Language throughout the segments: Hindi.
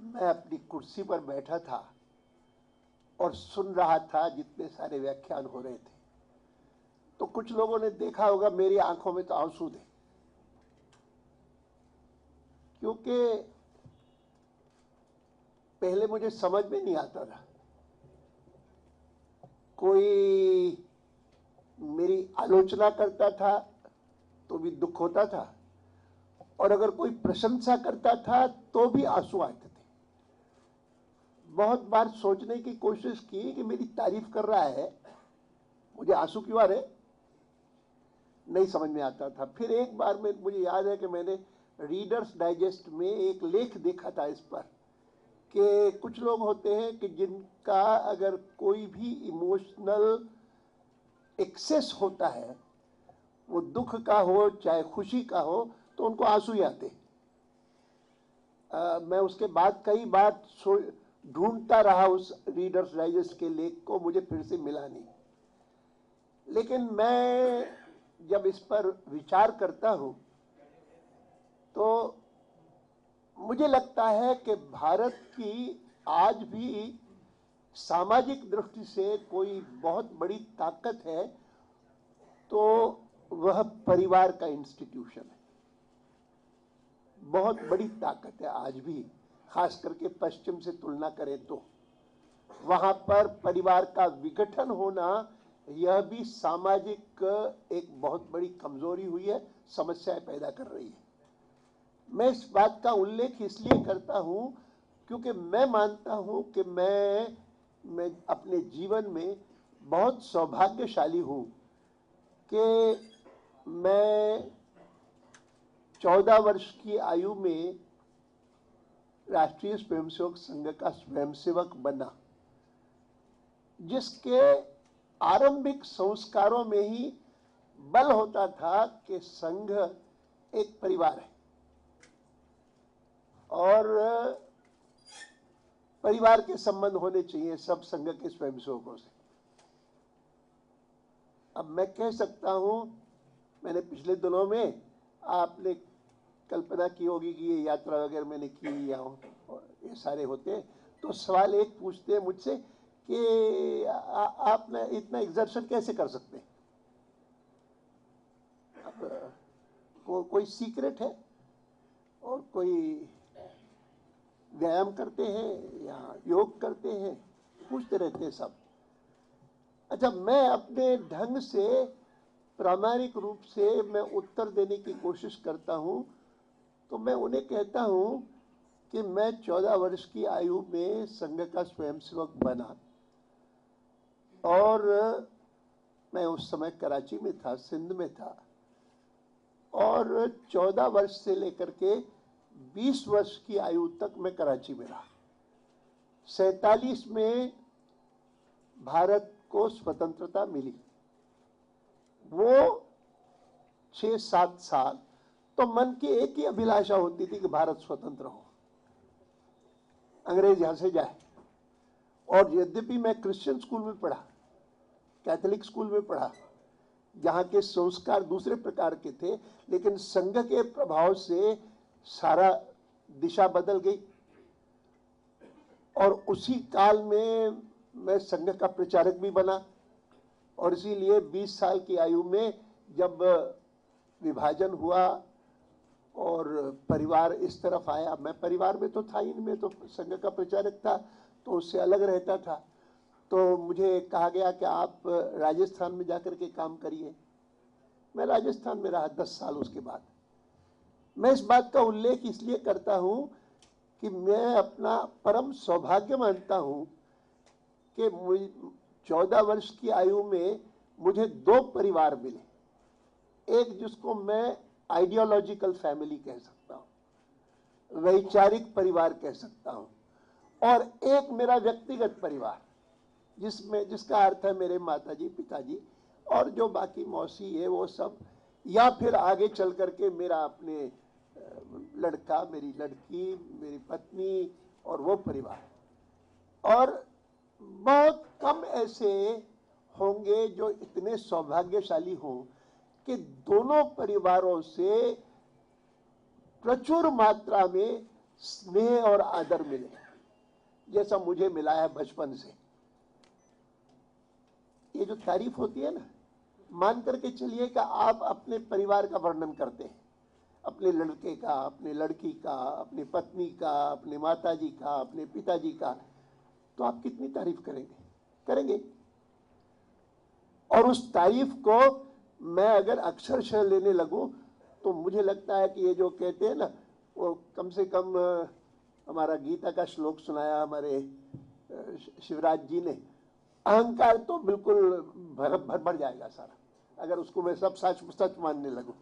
मैं अपनी कुर्सी पर बैठा था और सुन रहा था जितने सारे व्याख्यान हो रहे थे, तो कुछ लोगों ने देखा होगा मेरी आंखों में तो आंसू थे, क्योंकि पहले मुझे समझ में नहीं आता था। कोई मेरी आलोचना करता था तो भी दुख होता था, और अगर कोई प्रशंसा करता था तो भी आंसू आते थे। बहुत बार सोचने की कोशिश की कि मेरी तारीफ कर रहा है, मुझे आंसू क्यों आ रहे, नहीं समझ में आता था। फिर एक बार में मुझे याद है कि मैंने रीडर्स डाइजेस्ट में एक लेख देखा था इस पर कि कुछ लोग होते हैं कि जिनका अगर कोई भी इमोशनल एक्सेस होता है, वो दुख का हो चाहे खुशी का हो, तो उनको आंसू ही आते। मैं उसके बाद कई बार ढूंढता रहा उस रीडर्स डाइजेस्ट के लेख को, मुझे फिर से मिला नहीं। लेकिन मैं जब इस पर विचार करता हूं तो मुझे लगता है कि भारत की आज भी सामाजिक दृष्टि से कोई बहुत बड़ी ताकत है तो वह परिवार का इंस्टीट्यूशन है। बहुत बड़ी ताकत है आज भी, खास करके पश्चिम से तुलना करें तो वहां पर परिवार का विघटन होना यह भी सामाजिक एक बहुत बड़ी कमजोरी हुई है, समस्याएं पैदा कर रही है। मैं इस बात का उल्लेख इसलिए करता हूं क्योंकि मैं मानता हूं कि मैं अपने जीवन में बहुत सौभाग्यशाली हूं कि मैं 14 वर्ष की आयु में राष्ट्रीय स्वयंसेवक संघ का स्वयंसेवक बना, जिसके आरंभिक संस्कारों में ही बल होता था कि संघ एक परिवार है और परिवार के संबंध होने चाहिए सब संघ के स्वयंसेवकों से। अब मैं कह सकता हूं, मैंने पिछले दिनों में, आपने कल्पना की होगी कि ये यात्रा वगैरह मैंने की या ये सारे होते, तो सवाल एक पूछते हैं मुझसे कि आप ना इतना एग्जर्शन कैसे कर सकते हैं? अब कोई सीक्रेट है और कोई व्यायाम करते हैं या योग करते हैं, पूछते रहते हैं सब। अच्छा, मैं अपने ढंग से प्रामाणिक रूप से मैं उत्तर देने की कोशिश करता हूं, तो मैं उन्हें कहता हूं कि मैं 14 वर्ष की आयु में संघ का स्वयंसेवक बना और मैं उस समय कराची में था, सिंध में था, और 14 वर्ष से लेकर के 20 वर्ष की आयु तक मैं कराची में रहा। 47 में भारत को स्वतंत्रता मिली, वो 6-7 साल तो मन की एक ही अभिलाषा होती थी कि भारत स्वतंत्र हो, अंग्रेज यहां से जाए। और यद्यपि मैं क्रिश्चियन स्कूल में पढ़ा, कैथोलिक स्कूल में पढ़ा, जहां के संस्कार दूसरे प्रकार के थे, लेकिन संघ के प्रभाव से सारा दिशा बदल गई। और उसी काल में मैं संघ का प्रचारक भी बना, और इसीलिए 20 साल की आयु में जब विभाजन हुआ और परिवार इस तरफ आया, मैं परिवार में तो था ही नहीं, मैं तो संघ का प्रचारक था तो उससे अलग रहता था, तो मुझे कहा गया कि आप राजस्थान में जाकर के काम करिए। मैं राजस्थान में रहा 10 साल। उसके बाद मैं इस बात का उल्लेख इसलिए करता हूं कि मैं अपना परम सौभाग्य मानता हूं कि 14 वर्ष की आयु में मुझे 2 परिवार मिले। एक जिसको मैं आइडियोलॉजिकल फैमिली कह सकता हूं, वैचारिक परिवार कह सकता हूं, और एक मेरा व्यक्तिगत परिवार जिसका अर्थ है मेरे माताजी, पिताजी और जो बाकी मौसी है वो सब, या फिर आगे चल करके मेरा अपने लड़का, मेरी लड़की, मेरी पत्नी और वो परिवार। और बहुत कम ऐसे होंगे जो इतने सौभाग्यशाली हों कि दोनों परिवारों से प्रचुर मात्रा में स्नेह और आदर मिले जैसा मुझे मिला है बचपन से। ये जो तारीफ होती है ना, मान करके चलिए कि आप अपने परिवार का वर्णन करते हैं, अपने लड़के का, अपने लड़की का, अपनी पत्नी का, अपने माताजी का, अपने पिताजी का, तो आप कितनी तारीफ करेंगे। और उस तारीफ को मैं अगर अक्षरशः लेने लगूं तो मुझे लगता है कि ये जो कहते हैं ना, वो कम से कम हमारा गीता का श्लोक सुनाया हमारे शिवराज जी ने, अहंकार तो बिल्कुल भर जाएगा सारा, अगर उसको मैं सब सच मानने लगूं।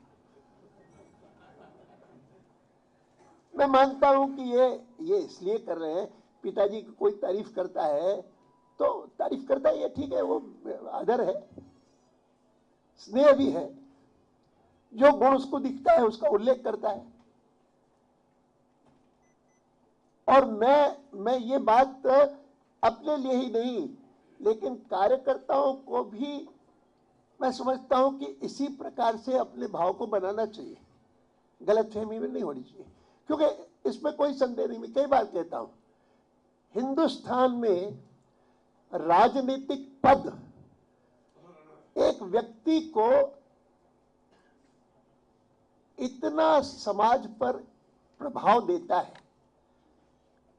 मैं मानता हूं कि ये इसलिए कर रहे हैं, पिताजी की कोई तारीफ करता है तो तारीफ करता है, ये ठीक है, वो आदर है, स्नेह भी है, जो गुण उसको दिखता है उसका उल्लेख करता है। और मैं ये बात अपने लिए ही नहीं लेकिन कार्यकर्ताओं को भी मैं समझता हूं कि इसी प्रकार से अपने भाव को बनाना चाहिए, गलतफहमी में नहीं होनी चाहिए, क्योंकि इसमें कोई संदेह नहीं। मैं कई बार कहता हूं, हिंदुस्तान में राजनीतिक पद एक व्यक्ति को इतना समाज पर प्रभाव देता है,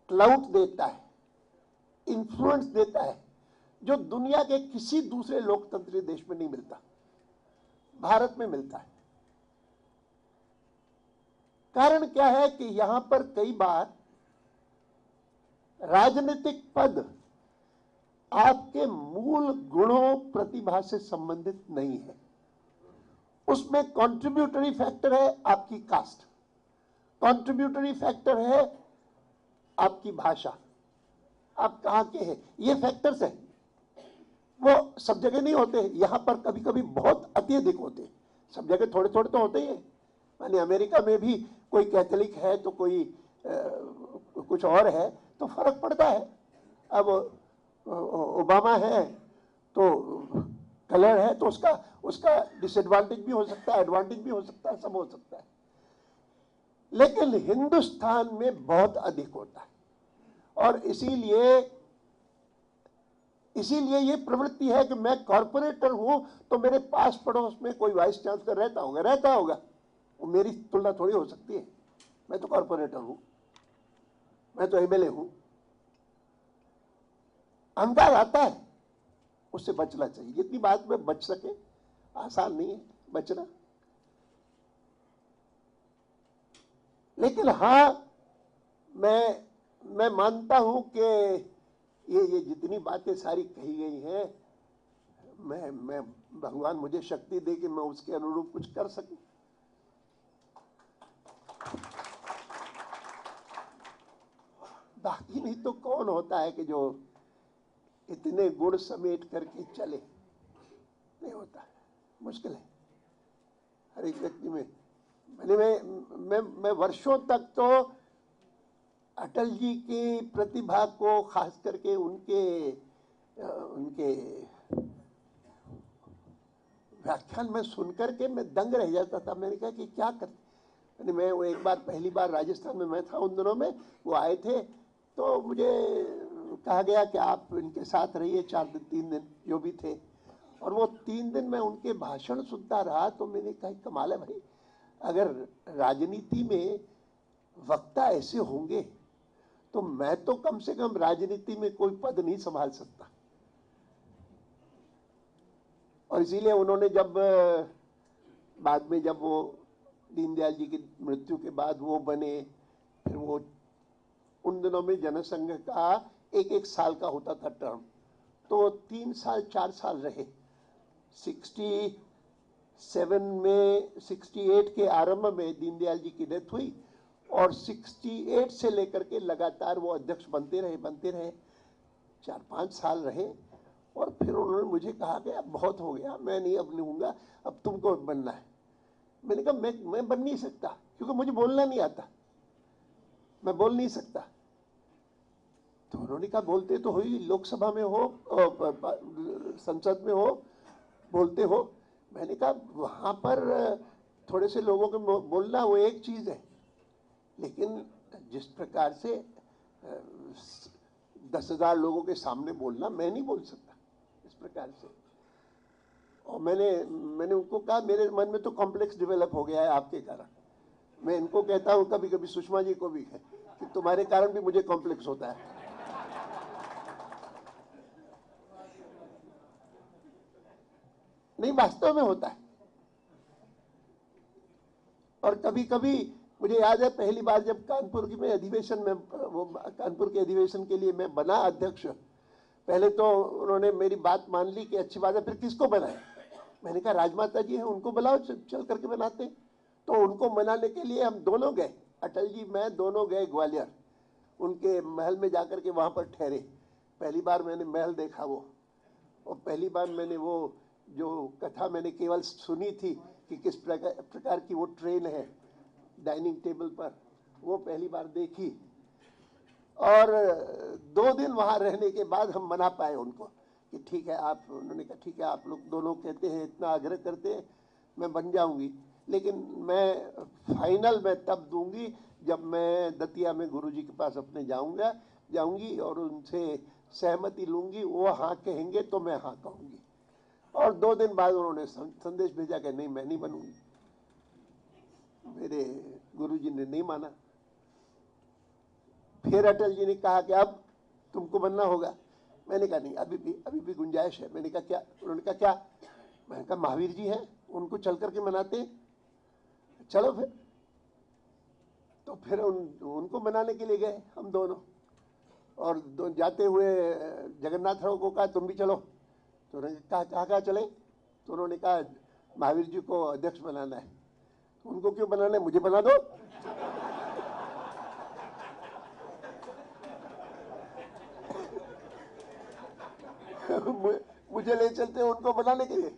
क्लाउट देता है, इन्फ्लुएंस देता है, जो दुनिया के किसी दूसरे लोकतंत्री देश में नहीं मिलता, भारत में मिलता है। कारण क्या है कि यहां पर कई बार राजनीतिक पद आपके मूल गुणों प्रतिभा से संबंधित नहीं है। उसमें कंट्रीब्यूटरी फैक्टर है आपकी कास्ट, कंट्रीब्यूटरी फैक्टर है आपकी भाषा, आप कहां के हैं, ये फैक्टर्स है। वो सब जगह नहीं होते, यहां पर कभी कभी बहुत अत्यधिक होते हैं, सब जगह थोड़े थोड़े तो होते ही हैं। माने अमेरिका में भी कोई कैथोलिक है तो कोई कुछ और है तो फर्क पड़ता है। अब ओबामा है तो कलर है तो उसका डिसएडवांटेज भी हो सकता है, एडवांटेज भी हो सकता है, सब हो सकता है। लेकिन हिंदुस्तान में बहुत अधिक होता है और इसीलिए ये प्रवृत्ति है कि मैं कॉर्पोरेटर हूं तो मेरे पास पड़ोस में कोई वाइस चांसलर रहता होगा, वो मेरी तुलना थोड़ी हो सकती है। मैं तो कॉर्पोरेटर हूं, मैं तो एमएलए हूं। अहंकार आता है, उससे बचना चाहिए, जितनी बात में बच सके। आसान नहीं है बचना, लेकिन हां मैं मानता हूं कि ये जितनी बातें सारी कही गई हैं, मैं भगवान मुझे शक्ति दे कि मैं उसके अनुरूप कुछ कर सकूं। बाकी नहीं तो कौन होता है कि जो इतने गुण समेट करके चले, नहीं होता है, मुश्किल है हर एक व्यक्ति में। मैं वर्षों तक तो अटल जी की प्रतिभा को, खास करके उनके व्याख्यान में सुनकर के मैं दंग रह जाता था। मैंने कहा कि क्या करते। मैं वो एक बार पहली बार राजस्थान में मैं था उन दिनों में, वो आए थे तो मुझे कहा गया कि आप इनके साथ रहिए 4 दिन 3 दिन जो भी थे। और वो 3 दिन मैं उनके भाषण सुनता रहा तो मैंने कहा कमाल है भाई, अगर राजनीति में वक्ता ऐसे होंगे तो मैं तो कम से कम राजनीति में कोई पद नहीं संभाल सकता। और इसीलिए उन्होंने जब बाद में जब वो दीनदयाल जी की मृत्यु के बाद वो बने, फिर वो उन दिनों में जनसंघ का एक साल का होता था टर्म, तो 3 साल 4 साल रहे। 67 में 68 के आरंभ में दीनदयाल जी की डेथ हुई और 68 से लेकर के लगातार वो अध्यक्ष बनते रहे 4-5 साल रहे। और फिर उन्होंने मुझे कहा कि अब बहुत हो गया, मैं नहीं अब लूंगा, अब तुमको बनना है। मैंने कहा मैं बन नहीं सकता, क्योंकि मुझे बोलना नहीं आता, मैं बोल नहीं सकता। तो उन्होंने कहा बोलते तो हो ही, लोकसभा में हो, संसद में हो, बोलते हो। मैंने कहा वहां पर थोड़े से लोगों को बोलना वो एक चीज है, लेकिन जिस प्रकार से 10,000 लोगों के सामने बोलना, मैं नहीं बोल सकता इस प्रकार से। और मैंने उनको कहा मेरे मन में तो कॉम्प्लेक्स डेवलप हो गया है आपके कारण। मैं इनको कहता हूं कभी कभी, सुषमा जी को भी है, कि तुम्हारे कारण भी मुझे कॉम्प्लेक्स होता है। नहीं, वास्तव में होता है। और कभी कभी मुझे याद है पहली बार जब कानपुर की में अधिवेशन में, वो कानपुर के अधिवेशन के लिए मैं बना अध्यक्ष, पहले तो उन्होंने मेरी बात मान ली कि अच्छी बात है, फिर किसको बनाए? मैंने कहा राजमाता जी हैं, उनको बुलाओ, चल करके बनाते। तो उनको मनाने के लिए हम दोनों गए, अटल जी मैं दोनों गए ग्वालियर, उनके महल में जाकर के वहां पर ठहरे। पहली बार मैंने महल देखा वो, और पहली बार मैंने वो जो कथा मैंने केवल सुनी थी कि किस प्रकार की वो ट्रेन है डाइनिंग टेबल पर, वो पहली बार देखी। और 2 दिन वहां रहने के बाद हम मना पाए उनको कि ठीक है आप, उन्होंने कहा ठीक है आप लोग दोनों कहते हैं, इतना आग्रह करते हैं, मैं बन जाऊंगी, लेकिन मैं फाइनल मैं तब दूंगी जब मैं दतिया में गुरुजी के पास अपने जाऊंगी और उनसे सहमति लूंगी। वो हाँ कहेंगे तो मैं हाँ कहूंगी। और 2 दिन बाद उन्होंने संदेश भेजा कि नहीं मैं नहीं बनूंगी। मेरे गुरुजी ने नहीं माना। फिर अटल जी ने कहा कि अब तुमको बनना होगा। मैंने कहा नहीं, अभी भी गुंजाइश है। मैंने कहा क्या? उन्होंने कहा क्या? मैंने कहा महावीर जी हैं, उनको चल करके मनाते हैं, चलो फिर। तो फिर उनको मनाने के लिए गए हम दोनों, और जाते हुए जगन्नाथ राव को कहा तुम भी चलो। तो उन्होंने कहा कहाँ चले? तो उन्होंने कहा महावीर जी को अध्यक्ष बनाना है। उनको क्यों बनाना है? मुझे बना दो। मुझे ले चलते उनको बनाने के लिए,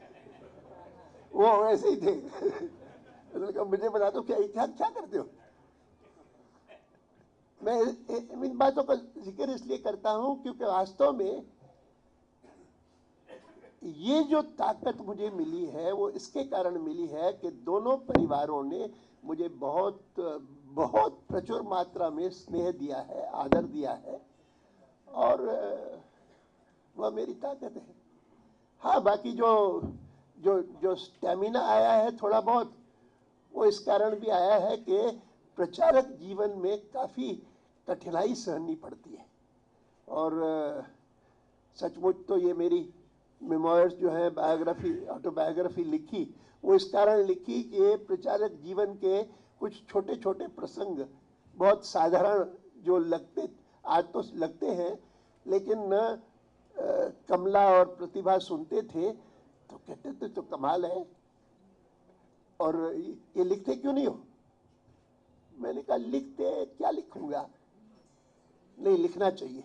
वो ऐसे ही थे। उन्होंने कहा मुझे बना दो। क्या क्या करते हो? मैं इन बातों का जिक्र इसलिए करता हूं क्योंकि वास्तव में ये जो ताकत मुझे मिली है वो इसके कारण मिली है कि दोनों परिवारों ने मुझे बहुत बहुत प्रचुर मात्रा में स्नेह दिया है, आदर दिया है, और वह मेरी ताकत है। हाँ, बाकी जो जो जो स्टेमिना आया है थोड़ा बहुत, वो इस कारण भी आया है कि प्रचारक जीवन में काफ़ी कठिनाई सहनी पड़ती है। और सचमुच तो ये मेरी मेमोयर्स जो है, बायोग्राफी, ऑटोबायोग्राफी लिखी, वो इस कारण लिखी कि प्रचारक जीवन के कुछ छोटे छोटे प्रसंग बहुत साधारण जो लगते, आज तो लगते हैं, लेकिन कमला और प्रतिभा सुनते थे तो कहते थे तो कमाल है, और ये लिखते क्यों नहीं हो? मैंने कहा लिखते क्या लिखूंगा, नहीं लिखना चाहिए।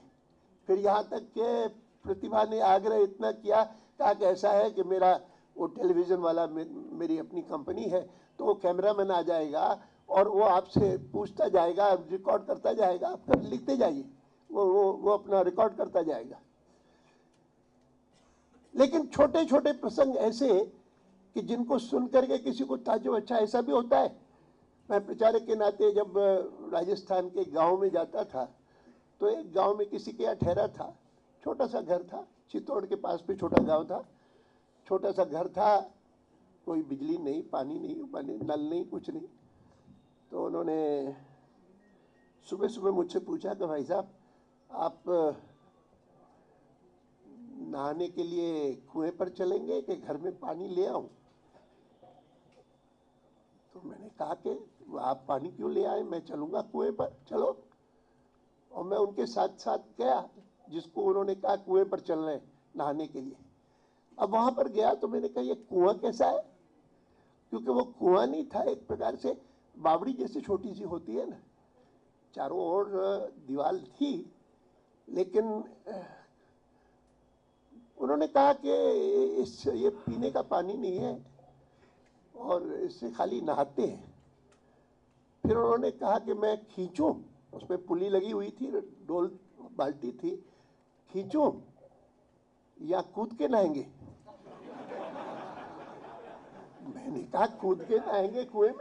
फिर यहाँ तक कि प्रतिभा ने आग्रह इतना किया, कहा कि ऐसा है कि मेरा वो टेलीविजन वाला मेरी अपनी कंपनी है, तो वो कैमरामैन आ जाएगा और वो आपसे पूछता जाएगा, रिकॉर्ड करता जाएगा, आप लिखते जाइए, वो अपना रिकॉर्ड करता जाएगा। लेकिन छोटे छोटे प्रसंग ऐसे कि जिनको सुन करके किसी को ताज्जुब, अच्छा ऐसा भी होता है। मैं प्रचारक के नाते जब राजस्थान के गांव में जाता था तो एक गांव में किसी के यहाँ ठहरा था, छोटा सा घर था, चित्तौड़ के पास भी छोटा गांव था, छोटा सा घर था, कोई बिजली नहीं, पानी नहीं, नल नहीं, कुछ नहीं। तो उन्होंने सुबह सुबह मुझसे पूछा कि भाई साहब आप नहाने के लिए कुएं पर चलेंगे कि घर में पानी ले आऊं? तो मैंने कहा कि आप पानी क्यों ले आए, मैं चलूंगा कुएं पर, चलो। और मैं उनके साथ साथ गया, जिसको उन्होंने कहा कुएं पर चल रहे नहाने के लिए। अब वहां पर गया तो मैंने कहा ये कुआं कैसा है, क्योंकि वो कुआं नहीं था, एक प्रकार से बावड़ी जैसी छोटी सी होती है ना, चारों ओर दीवार थी, लेकिन उन्होंने कहा कि ये पीने का पानी नहीं है और इससे खाली नहाते हैं। फिर उन्होंने कहा कि मैं खींचूं, उसमें पुली लगी हुई थी, डोल बाल्टी थी, खींचूं या कूद के नहाएंगे? मैंने कहा कूद के नहाएंगे, कुएं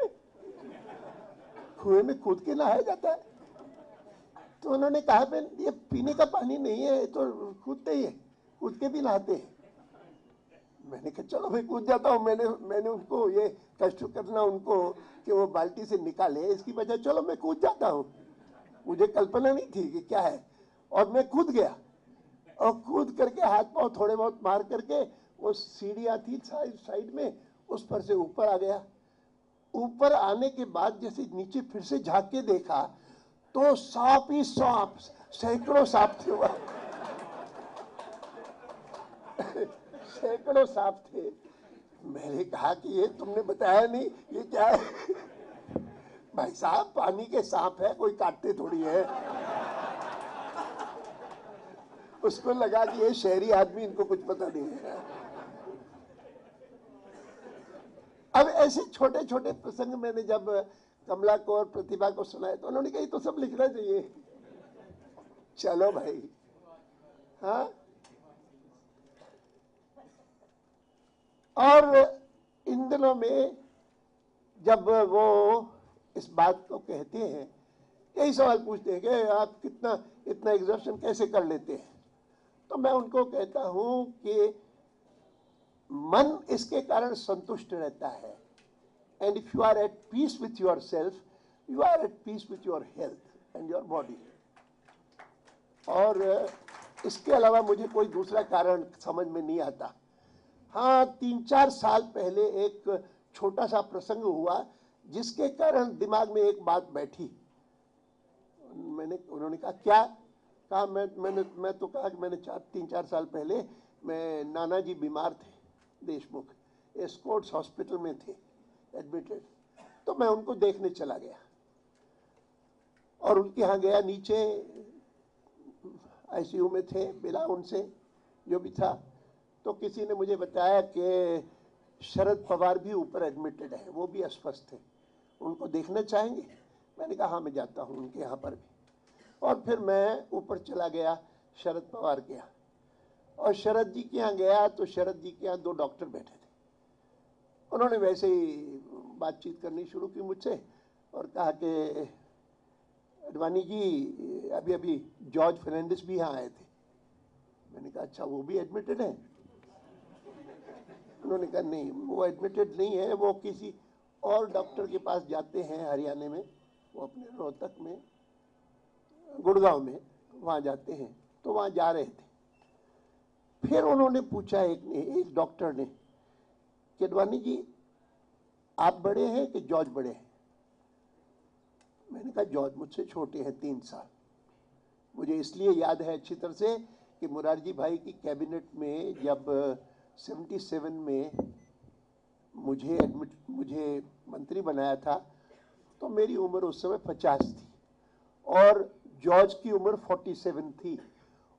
में कूद के नहाया जाता है। तो उन्होंने कहा बहन ये पीने का पानी नहीं है, तो कूदते ही है, कूद के भी नहाते हैं। मैंने कहा चलो भाई कूद जाता हूँ। मैंने उनको ये कष्ट करना उनको कि वो बाल्टी से निकाले, इसकी वजह चलो मैं कूद जाता हूँ। मुझे कल्पना नहीं थी कि क्या है, और मैं कूद गया। और कूद करके हाथ पांव थोड़े बहुत मार करके वो सीढ़ियाँ थी साइड में, उस पर से ऊपर आ गया। ऊपर आने के बाद जैसे नीचे फिर से झांक के देखा तो सांप ही सांप, सैकड़ों सांप थे वहां। सैकड़ों सांप थे। मैंने कहा कि ये तुमने बताया नहीं, ये क्या है? भाई साहब पानी के सांप है, कोई काटते थोड़ी है। उसको लगा कि ये शहरी आदमी, इनको कुछ पता नहीं है। अब ऐसे छोटे छोटे प्रसंग मैंने जब कमला को और प्रतिभा को सुनाए तो उन्होंने कहा तो सब लिखना चाहिए। चलो भाई, हाँ। और इन दिनों में जब वो इस बात को कहते हैं, यही सवाल पूछते हैं कि आप कितना इतना एग्जर्शन कैसे कर लेते हैं, तो मैं उनको कहता हूं कि मन इसके कारण संतुष्ट रहता है। And if you are at peace with yourself, you are at peace with your health and your body. और इसके अलावा मुझे कोई दूसरा कारण समझ में नहीं आता। हाँ, 3-4 साल पहले एक छोटा सा प्रसंग हुआ जिसके कारण दिमाग में एक बात बैठी। उन्होंने कहा क्या? कहा मैं तो कहा कि मैंने 3-4 साल पहले मैं नाना जी बीमार थे, देशमुख एस्कॉर्ट्स हॉस्पिटल में थे एडमिटेड, तो मैं उनको देखने चला गया और उनके यहाँ गया। नीचे आईसीयू में थे, मिला उनसे जो भी था, तो किसी ने मुझे बताया कि शरद पवार भी ऊपर एडमिटेड है, वो भी अस्वस्थ थे, उनको देखना चाहेंगे? मैंने कहा हाँ मैं जाता हूँ उनके यहाँ पर भी। और फिर मैं ऊपर चला गया शरद पवार के यहाँ, और शरद जी के यहाँ गया तो शरद जी के यहाँ 2 डॉक्टर बैठे थे। उन्होंने वैसे ही बातचीत करनी शुरू की मुझसे और कहा कि अडवाणी जी अभी जॉर्ज फर्नांडिस भी यहाँ आए थे। मैंने कहा अच्छा वो भी एडमिटेड है? उन्होंने कहा नहीं वो एडमिटेड नहीं है, वो किसी और डॉक्टर के पास जाते हैं हरियाणा में, वो अपने रोहतक में गुड़गांव में वहाँ जाते हैं, तो वहाँ जा रहे थे। फिर उन्होंने पूछा एक डॉक्टर ने कि अडवाणी जी आप बड़े हैं कि जॉर्ज बड़े हैं? मैंने कहा जॉर्ज मुझसे छोटे हैं 3 साल। मुझे इसलिए याद है अच्छी तरह से कि मुरारजी भाई की कैबिनेट में जब 77 में मुझे मंत्री बनाया था तो मेरी उम्र उस समय 50 थी और जॉर्ज की उम्र 47 थी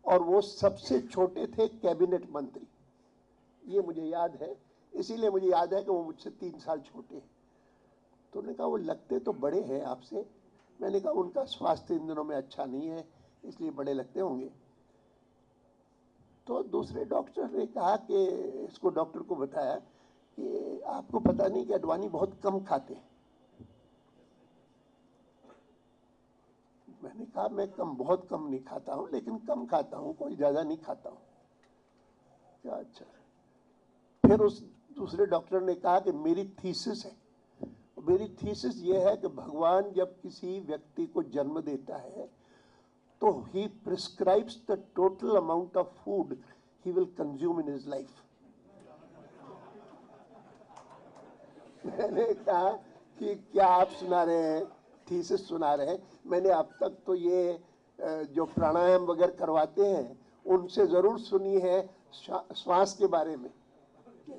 और वो सबसे छोटे थे कैबिनेट मंत्री। ये मुझे याद है, इसीलिए मुझे याद है कि वो मुझसे 3 साल छोटे हैं। तो उन्होंने कहा वो लगते तो बड़े हैं आपसे। मैंने कहा उनका स्वास्थ्य इन दिनों में अच्छा नहीं है इसलिए बड़े लगते होंगे। तो दूसरे डॉक्टर ने कहा कि इसको डॉक्टर को बताया कि आपको पता नहीं कि अडवाणी बहुत कम खाते हैं। मैंने कहा मैं बहुत कम नहीं खाता हूं, लेकिन कम खाता हूं, कोई ज्यादा नहीं खाता हूं। क्या? अच्छा। फिर उस दूसरे डॉक्टर ने कहा कि मेरी थीसिस है, मेरी थीसिस ये है कि भगवान जब किसी व्यक्ति को जन्म देता है तो he prescribes the total amount of food he will consume in his life. मैंने कहा कि क्या आप सुना रहे हैं, थीसिस सुना रहे हैं? मैंने अब तक तो ये जो प्राणायाम वगैरह करवाते हैं उनसे जरूर सुनी है श्वास के बारे में,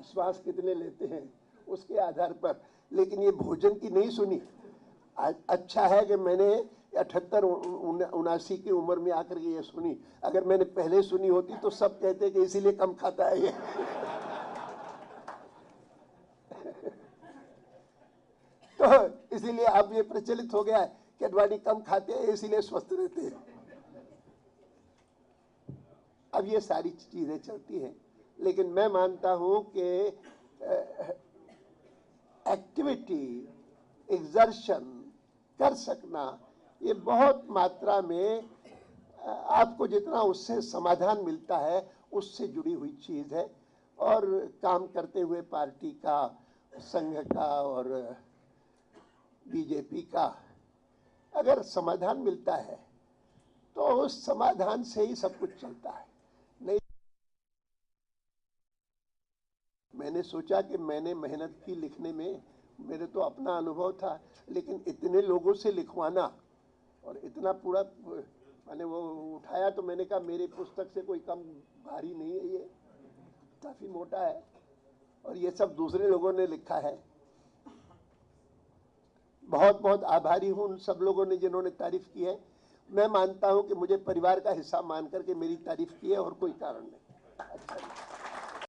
श्वास कितने लेते हैं उसके आधार पर, लेकिन ये भोजन की नहीं सुनी। अच्छा है कि मैंने 78-79 की उम्र में आकर के ये सुनी। अगर मैंने पहले सुनी होती तो सब कहते कि इसीलिए कम खाता है ये। तो इसीलिए अब ये प्रचलित हो गया है कि अडवाणी कम खाते हैं इसीलिए स्वस्थ रहते हैं। अब ये सारी चीजें चलती हैं, लेकिन मैं मानता हूं कि एक्टिविटी, एग्जर्शन कर सकना ये बहुत मात्रा में आपको जितना उससे समाधान मिलता है उससे जुड़ी हुई चीज है। और काम करते हुए पार्टी का, संघ का और बीजेपी का अगर समाधान मिलता है तो उस समाधान से ही सब कुछ चलता है। नहीं, मैंने सोचा कि मैंने मेहनत की लिखने में, मेरे तो अपना अनुभव था, लेकिन इतने लोगों से लिखवाना और इतना पूरा मैंने वो उठाया तो मैंने कहा मेरी पुस्तक से कोई कम भारी नहीं है, ये काफी मोटा है और ये सब दूसरे लोगों ने लिखा है। बहुत बहुत आभारी हूं उन सब लोगों ने जिन्होंने तारीफ की है। मैं मानता हूं कि मुझे परिवार का हिस्सा मान करके मेरी तारीफ की है और कोई कारण नहीं। अच्छा।